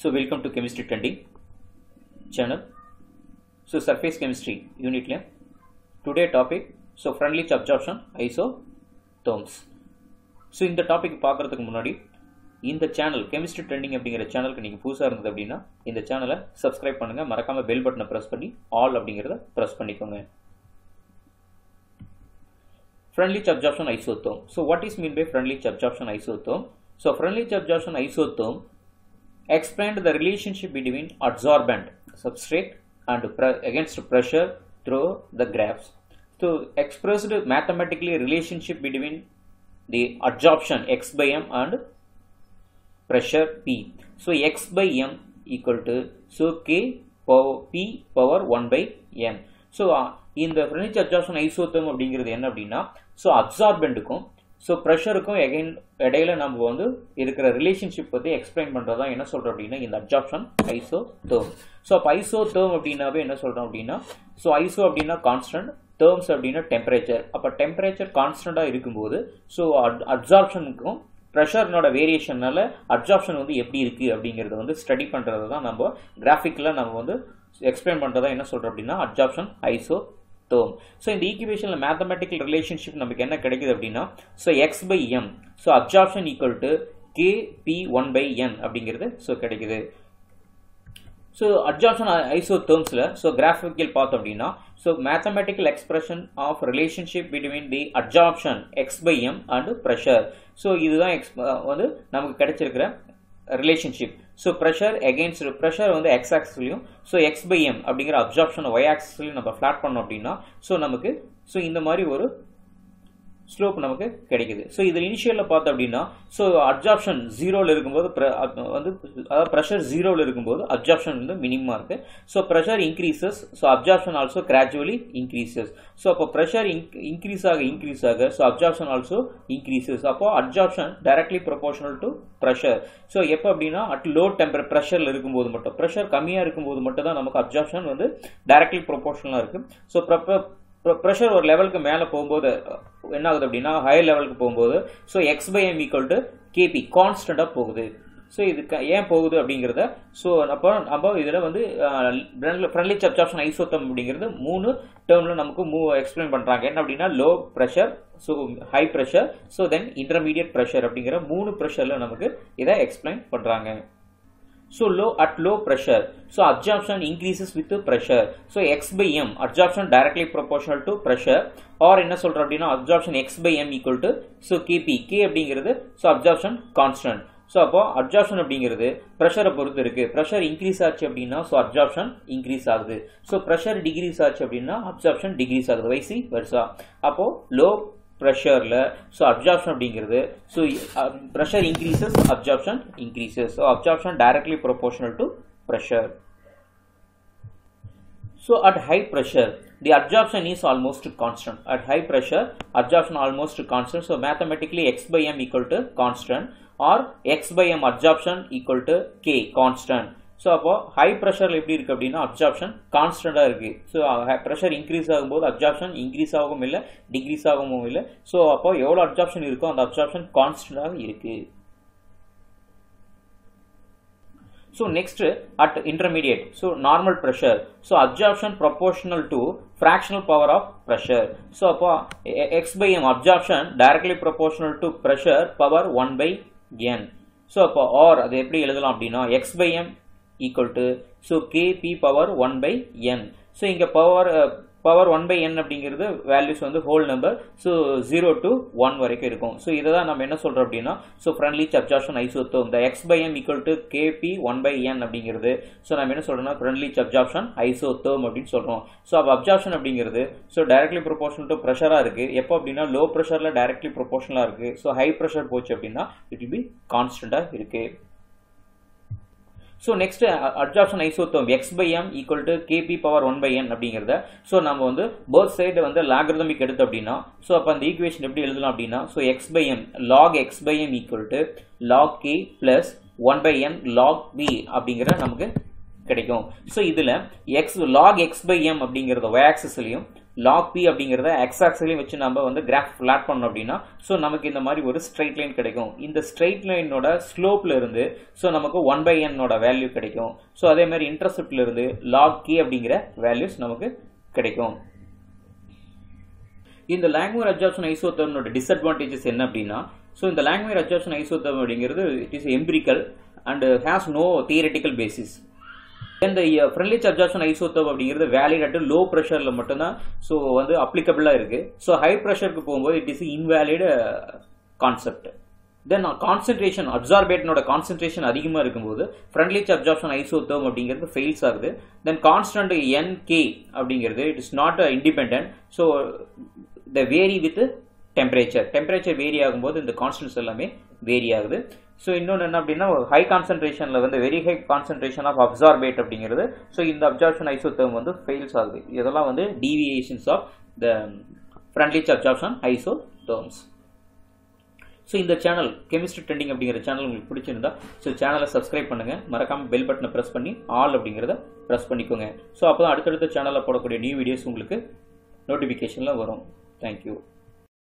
So welcome to Chemistry Trending channel. So surface chemistry unit le today topic so Freundlich absorption isotherms. So இந்த topic பார்க்கிறதுக்கு முன்னாடி இந்த channel Chemistry Trending அப்படிங்கற சேனலுக்கு நீங்க புதுசா இருந்தது அப்படினா இந்த சேனலை சப்ஸ்கிரைப் பண்ணுங்க, மறக்காம பெல் பட்டனை பிரஸ் பண்ணி ஆல் அப்படிங்கறத பிரஸ் பண்ணிக்கோங்க. Freundlich absorption isotherm. So what is mean by Freundlich absorption isotherm? So Freundlich absorption isotherm explained the relationship between adsorbent substrate and against pressure through the graphs. So expressed mathematically relationship between the adsorption x by m and pressure p. So x by m equal to so k power p power 1 by n. So இந்த Freundlich absorption isotherm அப்படிங்கிறது என்ன அப்படினா so adsorbentக்கும் so pressureக்கும் இடையில நம்ம வந்து இருக்கிற relationship பத்தி explain பண்றதா என்ன சொல்றோம் அப்படினா இந்த absorption isotherm. So அப்ப isotherm அப்படினாவே என்ன சொல்றோம் அப்படினா so iso அப்படினா கான்ஸ்டன்ட், terms அப்படினா டெம்பரேச்சர். அப்ப டெம்பரேச்சர் கான்ஸ்டன்ட்டா இருக்கும்போது so absorptionக்கும் பிரஷர்னோட வேரியேஷனால absorption வந்து எப்படி இருக்கு அப்படிங்கறது வந்து ஸ்டடி பண்றது தான் நம்ம கிராஃபிக்கலா நம்ம வந்து எக்ஸ்பிளைன் பண்றதா என்ன சொல்றோம் அப்படினா absorption isotherm. So in the equation mathematical relationship நமக்கு என்ன கிடைக்குது அப்படினா so x by m so absorption equal to k p 1 by n அப்படிங்கிறது so கிடைக்குது. So absorption isotherms ல so graphical பார்த்தோம் அப்படினா so mathematical expression of relationship between the absorption x by m and pressure. So இதுதான் வந்து நமக்கு கிடைச்சிருக்கிற relationship. So pressure against pressure வந்து x axis லயும் so x by m அப்படிங்கற absorption y axis லயும் நம்ம plot பண்ணோம் அப்படினா so நமக்கு so இந்த மாதிரி ஒரு ஸ்லோப் நமக்கு கிடைக்குது. So இது இனிஷியல்ல பார்த்தோம் அப்படினா so absorption 0 ல இருக்கும்போது வந்து அதாவது pressure 0 ல இருக்கும்போது absorption வந்து மினிமமா இருக்கு. So pressure increases so absorption also gradually increases. So அப்ப pressure increase ஆக so absorption also increases. அப்போ absorption directly proportional to pressure. So எப்ப அப்படினா at low temperature pressure ல இருக்கும்போது மட்டும் pressure கம்மியா இருக்கும்போது மட்டும் தான் நமக்கு absorption வந்து directly proportional இருக்கு. So pressure ஒரு லெவலுக்கு மேல போகும்போது என்ன ஆகுது அப்படினா ஹை லெவலுக்கு போகும்போது so x by m equal to kp கான்ஸ்டன்ட்டா போகுது. So இது ஏன் போகுது அப்படிங்கறத so நம்ம இதல வந்து Freundlich absorption isotherm அப்படிங்கிறது மூணு டேர்ம்ல நமக்கு எக்ஸ்பிளைன் பண்றாங்க. என்ன அப்படினா low pressure so high pressure so then intermediate pressure அப்படிங்கற மூணு பிரஷர்ல நமக்கு இத எக்ஸ்பிளைன் பண்றாங்க. So at low pressure so absorption increases with the pressure. So x by m absorption directly proportional to pressure or என்ன சொல்றோம் அப்படினா absorption x by m equal to so kp k அப்படிங்கிறது so absorption constant. So அப்போ absorption அப்படிங்கிறது pressure பொறுத்து இருக்கு. pressure increase ஆச்சு அப்படினா so absorption increase ஆகுது. So pressure decrease ஆச்சு அப்படினா absorption decrease ஆகுது. vice versa. அப்போ low pressure ல so absorption அப்படிங்கிறது so pressure increases absorption increases. So absorption directly proportional to pressure. So at high pressure the absorption is almost constant. At high pressure absorption almost constant. So mathematically x by m equal to constant or x by m absorption equal to k constant. So அப்போ high pressureல எப்படி இருக்கு அப்படினா absorption கான்ஸ்டன்ட்டா இருக்கு. So pressure increase ஆகும்போது absorption increase ஆகவும் இல்ல decrease ஆகவும் இல்ல. So அப்போ எவ்வளவு absorption இருக்கோ அந்த absorption கான்ஸ்டன்ட்டா இருக்கு. So next at intermediate so normal pressure so absorption proportional to fractional power of pressure. So அப்போ x by m absorption directly proportional to pressure power 1 by n. So அப்போ or அது எப்படி எழுதலாம் அப்படினா x by m equal to so kp power 1 by n. So இங்க power 1 by n அப்படிங்கிறது values வந்து whole number so 0 to 1 வரைக்கும் இருக்கும். So இத தான் நம்ம என்ன சொல்றோம் அப்படினா so Freundlich absorption isotherm the x by m equal to kp 1 by n அப்படிங்கிறது so நம்ம என்ன சொல்றோம்னா Freundlich absorption isotherm அப்படினு சொல்றோம். So absorption அப்படிங்கிறது so directly proportional to pressure இருக்கு. எப்போ அப்படினா low pressureல directly proportional இருக்கு. So high pressure போச்சு அப்படினா it will be constant இருக்கு. So next absorption isotherm x by m equal to kp power 1 by n அப்படிங்கறத so நம்ம வந்து both side வந்து logarithmic எடுத்து அப்படினா so அப்ப அந்த ஈக்குவேஷன் எப்படி எழுதலாம் அப்படினா so x by m log x by m equal to log k plus 1 by n log b அப்படிங்கற நமக்கு கிடைக்கும். ஸோ இதில் log x by m அப்படிங்கிறத y ஆக்சிஸ்லையும் log p அப்படிங்கிறத x ஆக்சிஸ்லையும் வச்சு நம்ம வந்து கிராஃப் பிளாட் பண்ணோம் அப்படின்னா ஸோ நமக்கு இந்த மாதிரி ஒரு ஸ்ட்ரைட் லைன் கிடைக்கும். இந்த ஸ்ட்ரைட் லைனோட ஸ்லோப்ல இருந்து ஸோ நமக்கு 1 by n ஓட வேல்யூ கிடைக்கும். ஸோ அதே மாதிரி இன்டர்செப்ட்ல இருந்து log k அப்படிங்கிற வேல்யூஸ் நமக்கு கிடைக்கும். இந்த லாங்குவேஜ் அப்சார்ப்ஷன் ஐசோதர்மோட டிஸ்அட்வான்டேஜஸ் என்ன அப்படின்னா, ஸோ இந்த லாங்குவேஜ் அப்சார்ப்ஷன் ஐசோதர்ம் அப்படிங்கிறது it is empirical and has no theoretical basis. இந்த ஃப்ரெண்ட்லி அப்சார்ப்ஷன் ஐசோதர்ம் அப்படிங்கிறது வேலிட் அட் லோ ப்ரெஷர்ல மட்டும்தான் ஸோ வந்து அப்ளிகபிளா இருக்கு. ஸோ ஹை ப்ரெஷருக்கு போகும்போது it is invalid concept. Then concentration அப்சார்பேட்டனோட கான்சென்ட்ரேஷன் அதிகமாக இருக்கும்போது ஃப்ரெண்ட்லி சார்ஜ் ஐசோதர்ம் அப்படிங்கிறது ஃபெயில்ஸ் ஆகுது. தென் கான்ஸ்டன்ட் NK அப்படிங்கிறது it is not independent. So the vary with temperature vary ஆகும்போது இந்த கான்ஸ்டன்ட்ஸ் எல்லாமே வேரி ஆகுது. ஸோ இன்னொன்று என்ன அப்படின்னா ஹை கான்சென்ட்ரேஷனில் வந்து very high concentration of absorbate அப்படிங்கிறது ஸோ இந்த அப்சார்ப்ஷன் ஐசோதர்ம் வந்து ஃபெயில்ஸ் ஆகுது. இதெல்லாம் வந்து deviations of the Freundlich absorption isotherms. So இந்த சேனல் கெமிஸ்ட்ரி ட்ரெண்டிங் அப்படிங்கிற சேனல் உங்களுக்கு பிடிச்சிருந்தா ஸோ சேனலை சப்ஸ்கிரைப் பண்ணுங்க, மறக்காம பெல் பட்டனை ப்ரெஸ் பண்ணி ஆல் அப்படிங்கிறத ப்ரெஸ் பண்ணிக்கோங்க. ஸோ அப்போ தான் அடுத்தடுத்த சேனலில் போடக்கூடிய நியூ வீடியோஸ் உங்களுக்கு நோட்டிஃபிகேஷனில் வரும். தேங்க்யூ.